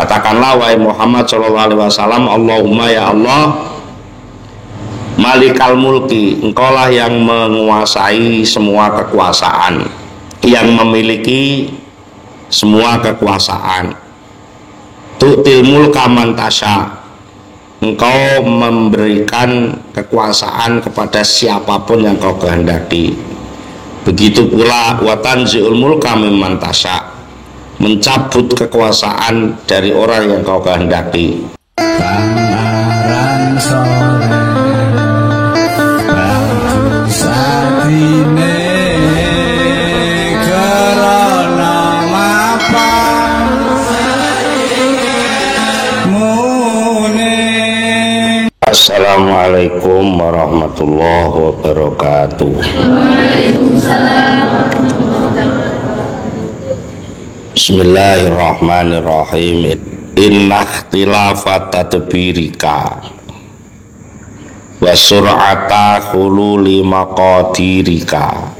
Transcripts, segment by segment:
Katakanlah wahai Muhammad sallallahu alaihi wasallam, Allahumma ya Allah, Malikal mulki, engkaulah yang menguasai semua kekuasaan, yang memiliki semua kekuasaan. Tu'til mulka man tasya, engkau memberikan kekuasaan kepada siapapun yang kau kehendaki. Begitu pula wa tanzi'ul mulka mimman tasya, mencabut kekuasaan dari orang yang kau kehendaki. Pangaran sore Assalamualaikum warahmatullahi wabarakatuh. Bismillahirrahmanirrahim. Inna ikhtilafat tadbirika wa sur'ata khululi maqadirika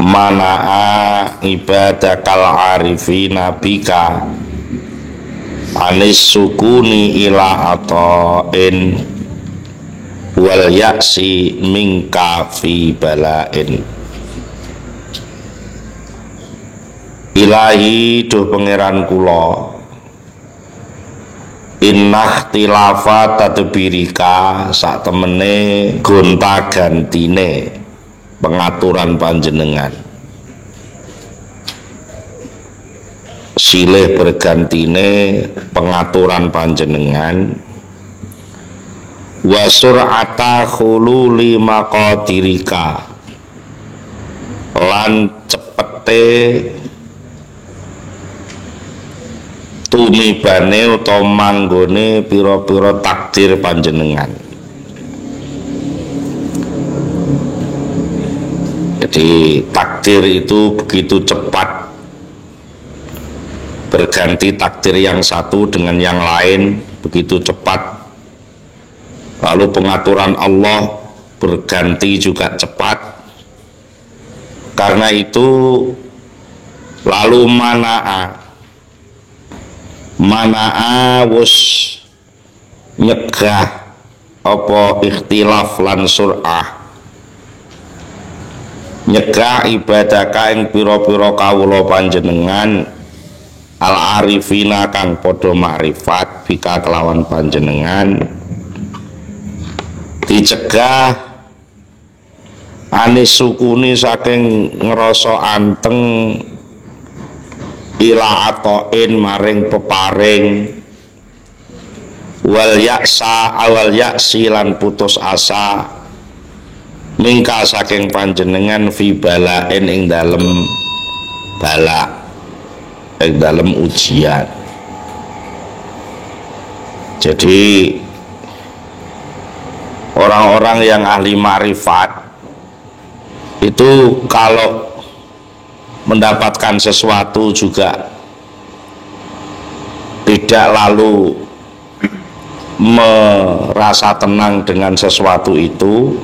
mana'a ibadakal arifina bika anis sukuni ila ata'in wal yaksi minka fi balain. Ilahi duh pangeran kula, inna ikhtilafa tadbirika, sak temene gonta gantine pengaturan panjenengan, silih bergantine pengaturan panjenengan, wa sur'ata khululi maqadirika, lan cepete tumibane utawa manggone pira-pira takdir panjenengan. Jadi takdir itu begitu cepat berganti, takdir yang satu dengan yang lain begitu cepat. Lalu pengaturan Allah berganti juga cepat. Karena itu lalu mana'a wus nyegah apa ikhtilaf lan sur'ah, nyegah ibadaka ing pira-pira kawula panjenengan al arifina kang padha makrifat bika kelawan panjenengan, dicegah anis sukuni saking ngerasa anteng ila atoin maring peparing, wal yaksa awal yaksi lan putus asa mingka saking panjenengan fi balain ing dalem bala, ing dalem ujian. Jadi orang-orang yang ahli ma'rifat itu kalau mendapatkan sesuatu juga tidak lalu merasa tenang dengan sesuatu itu,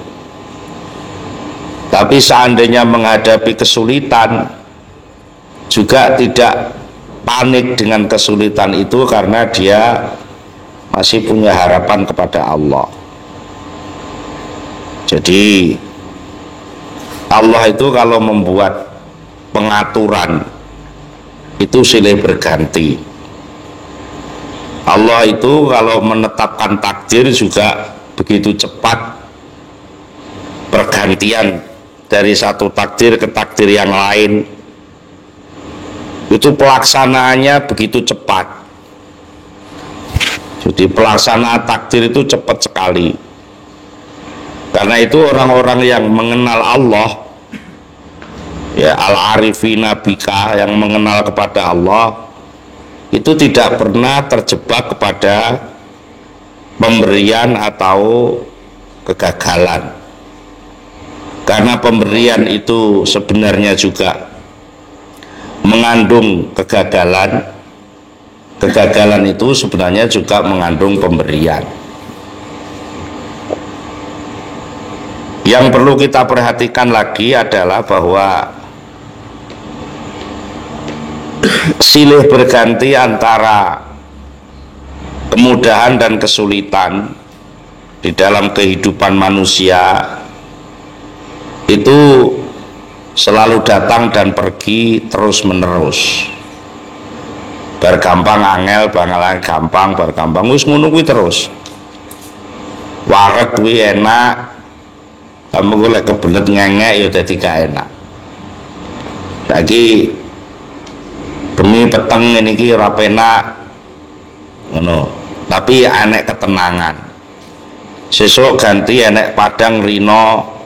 tapi seandainya menghadapi kesulitan juga tidak panik dengan kesulitan itu karena dia masih punya harapan kepada Allah. Jadi Allah itu kalau membuat pengaturan itu silih berganti. Allah itu kalau menetapkan takdir juga begitu cepat pergantian dari satu takdir ke takdir yang lain. Itu pelaksanaannya begitu cepat. Jadi pelaksanaan takdir itu cepat sekali. Karena itu orang-orang yang mengenal Allah, ya al-arifina bika, yang mengenal kepada Allah, itu tidak pernah terjebak kepada pemberian atau kegagalan. Karena pemberian itu sebenarnya juga mengandung kegagalan, kegagalan itu sebenarnya juga mengandung pemberian. Yang perlu kita perhatikan lagi adalah bahwa silih berganti antara kemudahan dan kesulitan di dalam kehidupan manusia itu selalu datang dan pergi terus menerus. Bergampang angel, bangalan gampang, bergampang wis ngono kuwi terus. Wareg kuwi enak, kamu gue lek kebelet ngengek ya dadi gak enak. Saiki demi peteng ini ki ora penak ngono, tapi enek ketenangan. Sesuk ganti enek padang rino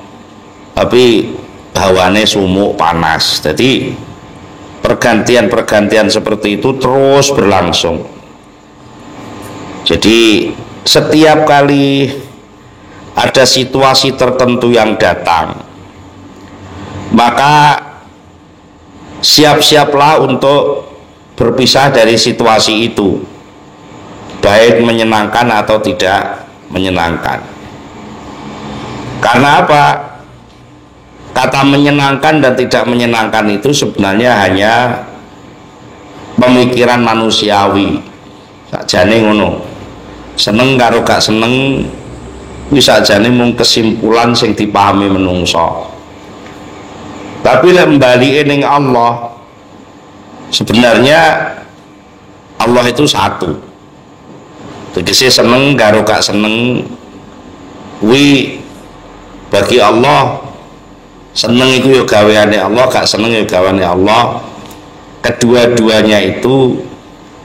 tapi hawane sumuk panas. Jadi pergantian-pergantian seperti itu terus berlangsung. Jadi setiap kali ada situasi tertentu yang datang, maka siap-siaplah untuk berpisah dari situasi itu, baik menyenangkan atau tidak menyenangkan. Karena apa? Kata menyenangkan dan tidak menyenangkan itu sebenarnya hanya pemikiran manusiawi. Sakjane ngono. Seneng karo gak seneng wis sakjane mung kesimpulan sing dipahami menungso. Tapi lek mbalike ning Allah, sebenarnya Allah itu satu. Tegese seneng karo gak seneng kuwi bagi Allah, seneng itu ya gaweane Allah, gak seneng ya gaweane Allah. Kedua-duanya itu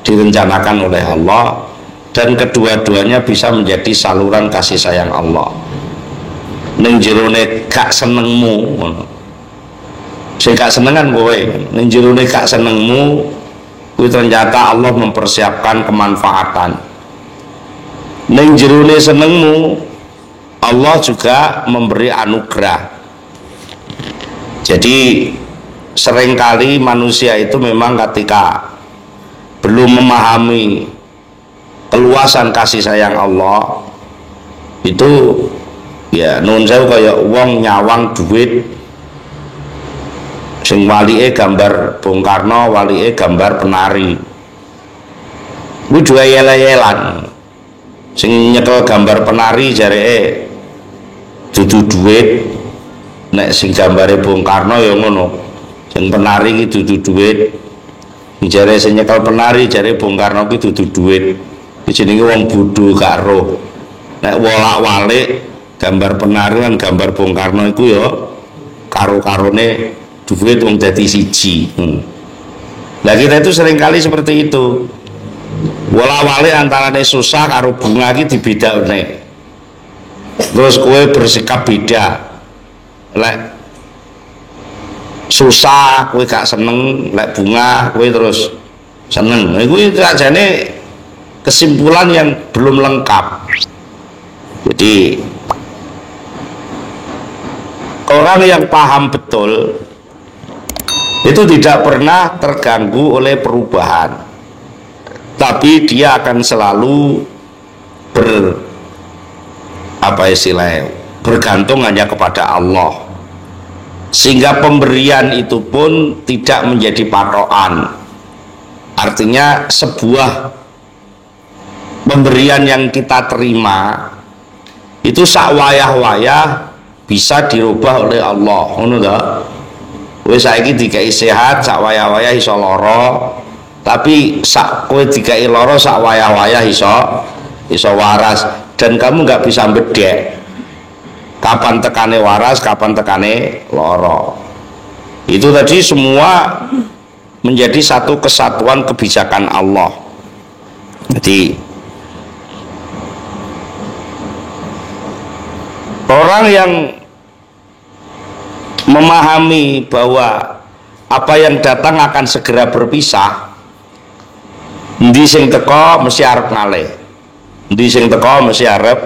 direncanakan oleh Allah dan kedua-duanya bisa menjadi saluran kasih sayang Allah. Ning jerone gak senengmu, sing gak senengan kowe, ning jerone gak senengmu kuwi ternyata Allah mempersiapkan kemanfaatan. Ning jerone senengmu Allah juga memberi anugerah. Jadi seringkali manusia itu memang ketika belum memahami keluasan kasih sayang Allah itu ya nun sewu kaya wong nyawang duit sing walike gambar Bung Karno, walike gambar penari. Kuwi dua yel-yelan. Sing nyekel gambar penari jareke dudu duit, nek sing gambare Bung Karno ya ngono. Sing penari iki dudu duit. Jare sing nyekel penari jare Bung Karno iki dudu duit. Iki jenenge wong bodho gak roh. Nek wolak-walik gambar penari lan gambar Bung Karno iku ya karo-karone duit wong dadi siji. Lah kita itu seringkali seperti itu. Wolak-walik antarane susah karo bunga iki dibedakne. Terus kowe bersikap beda. Lek susah kowe gak seneng, lek bunga kowe terus seneng. Iku sakjane kesimpulan yang belum lengkap. Jadi orang yang paham betul itu tidak pernah terganggu oleh perubahan, tapi dia akan selalu bergantung hanya kepada Allah, sehingga pemberian itu pun tidak menjadi patokan. Artinya sebuah pemberian yang kita terima itu sak wayah-wayah bisa dirubah oleh Allah, ngono ta? Wis saiki dikai sehat sak wayah-wayah iso lara, tapi sak kowe dikai lara sak wayah-wayah iso waras, dan kamu nggak bisa bedek kapan tekane waras, kapan tekane lara. Itu tadi semua menjadi satu kesatuan kebijakan Allah. Jadi orang yang memahami bahwa apa yang datang akan segera berpisah, endi sing teko mesti arep ngalih, endi sing teko mesti arep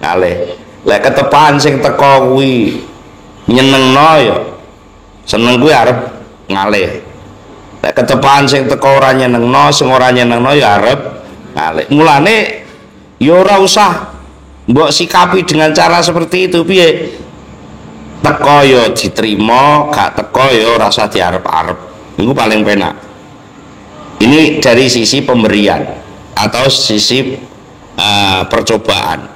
ngalih. Lek ketepaan sing teko kuwi nyenengno ya seneng kuwi arep ngalih. Lek ketepaan sing teko ora nyenengno, sing ora nyenengno ya arep ngalih. Mulane ya ora usah mbok sikapi dengan cara seperti itu. Piye? Teko ya diterima, gak teko ya ora usah diarep-arep. Iku paling penak. Ini dari sisi pemberian atau sisi percobaan.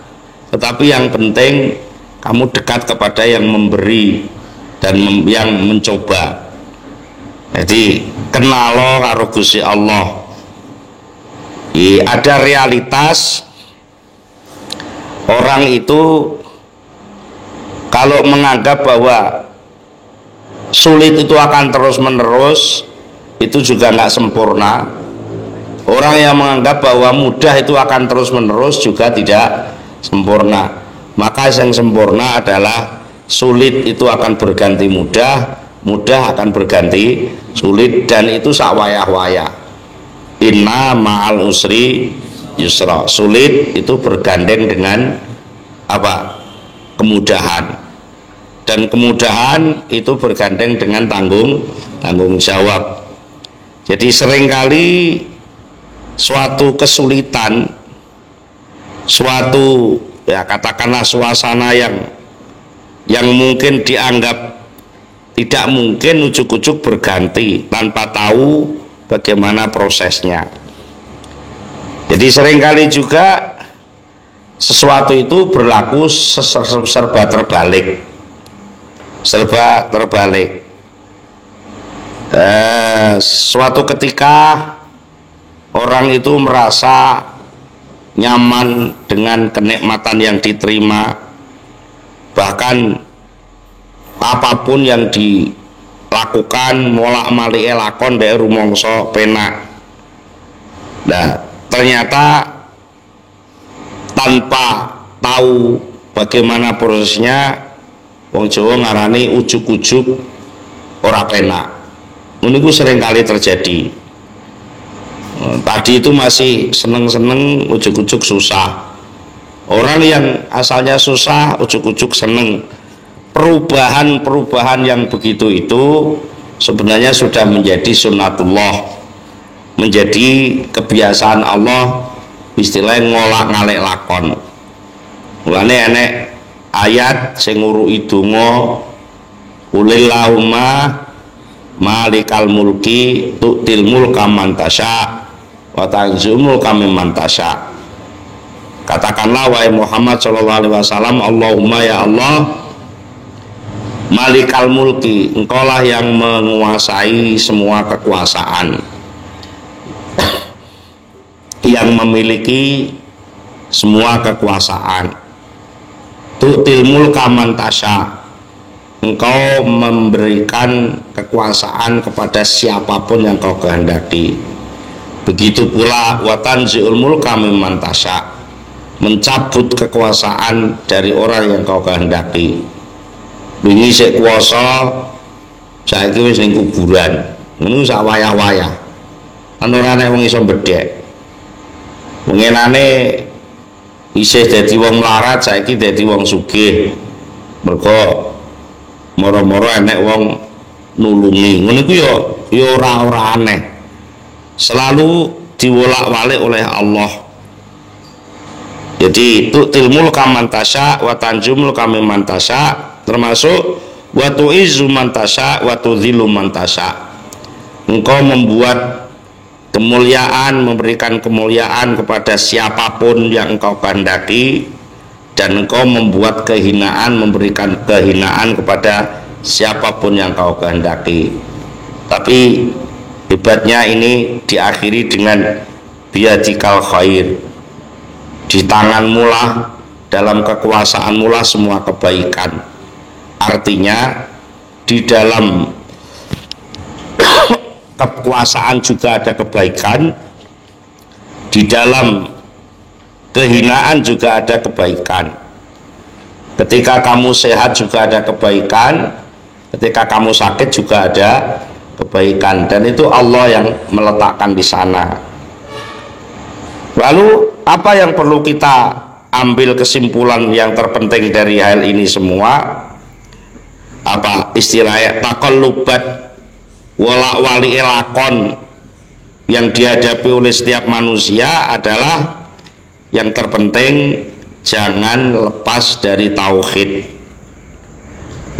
Tetapi yang penting kamu dekat kepada yang memberi dan yang mencoba. Jadi kenalo karo Gusti Allah. Ada realitas orang itu kalau menganggap bahwa sulit itu akan terus menerus, itu juga nggak sempurna. Orang yang menganggap bahwa mudah itu akan terus menerus juga tidak sempurna. Maka yang sempurna adalah sulit itu akan berganti mudah, mudah akan berganti sulit, dan itu sak wayah-wayah. Inna ma'al usri yusra. Sulit itu bergandeng dengan apa? Kemudahan. Dan kemudahan itu bergandeng dengan tanggung jawab. Jadi seringkali suatu kesulitan, suatu ya katakanlah suasana yang mungkin dianggap tidak mungkin, ujuk-ujuk berganti tanpa tahu bagaimana prosesnya. Jadi seringkali juga sesuatu itu berlaku serba terbalik. Suatu ketika orang itu merasa nyaman dengan kenikmatan yang diterima, bahkan apapun yang dilakukan molak-malik lakon dari rumangsa penak. Nah, ternyata tanpa tahu bagaimana prosesnya, wong Jawa ngarani ujuk-ujuk ora penak. Niku sering kali terjadi. Tadi itu masih seneng-seneng, ujuk-ujuk susah. Orang yang asalnya susah, ujuk-ujuk seneng. Perubahan yang begitu itu sebenarnya sudah menjadi sunnatullah, menjadi kebiasaan Allah, istilahnya ngolak-ngalik lakon. Mulane enek ayat sing nguruki donga, Qulillahumma malikal mulki tu'til mulka man tasya wa tanzilul mulka mimman tasya. Katakanlah wahai Muhammad sallallahu alaihi wasallam, Allahumma ya Allah, malikal mulki, engkaulah yang menguasai semua kekuasaan, yang memiliki semua kekuasaan. Tu'til mulka man tasya, engkau memberikan kekuasaan kepada siapapun yang kau kehendaki. Begitu pula wa tanzi'ul mulka mimman tasya, mencabut kekuasaan dari orang yang kau kehendaki. Wingi sik kuwasa, saiki wis ning kuburan. Ngono sak wayah-wayah. Ana ora nek wong iso bedhek. Wengenane isih dadi wong melarat, saiki dadi wong sugih. Mergo moro-moro enek wong nulungi. Ngono iku ya ora aneh. Selalu diwolak-walik oleh Allah. Jadi tu'til mulka man tasya wa tanjumul kamimman tasya, termasuk wa tu'izzu man tasya wa tudhillu man tasya. Engkau membuat kemuliaan, memberikan kemuliaan kepada siapapun yang engkau kehendaki, dan engkau membuat kehinaan, memberikan kehinaan kepada siapapun yang kau kehendaki. Tapi hebatnya ini diakhiri dengan biyadikal khair, di tanganmu lah, dalam kekuasaanmu lah semua kebaikan. Artinya di dalam kekuasaan juga ada kebaikan, di dalam kehinaan juga ada kebaikan. Ketika kamu sehat juga ada kebaikan, ketika kamu sakit juga ada kebaikan, dan itu Allah yang meletakkan di sana. Lalu apa yang perlu kita ambil kesimpulan yang terpenting dari hal ini semua? Apa istilahnya taqallubat walak-wali lakon yang dihadapi oleh setiap manusia adalah yang terpenting jangan lepas dari tauhid.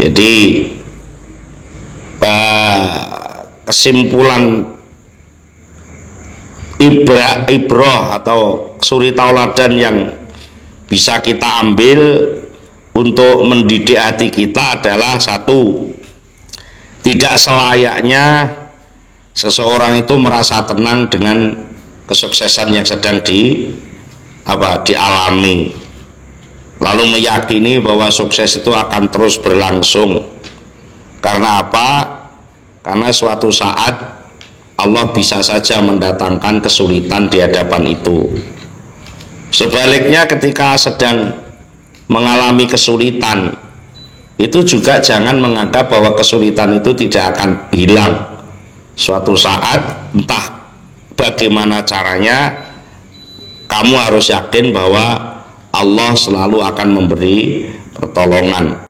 Jadi kesimpulan ibrah atau suri tauladan yang bisa kita ambil untuk mendidik hati kita adalah satu, tidak selayaknya seseorang itu merasa tenang dengan kesuksesan yang sedang dialami, lalu meyakini bahwa sukses itu akan terus berlangsung. Karena apa? Karena suatu saat Allah bisa saja mendatangkan kesulitan di hadapan itu. Sebaliknya, ketika sedang mengalami kesulitan, itu juga jangan menganggap bahwa kesulitan itu tidak akan hilang. Suatu saat, entah bagaimana caranya, kamu harus yakin bahwa Allah selalu akan memberi pertolongan.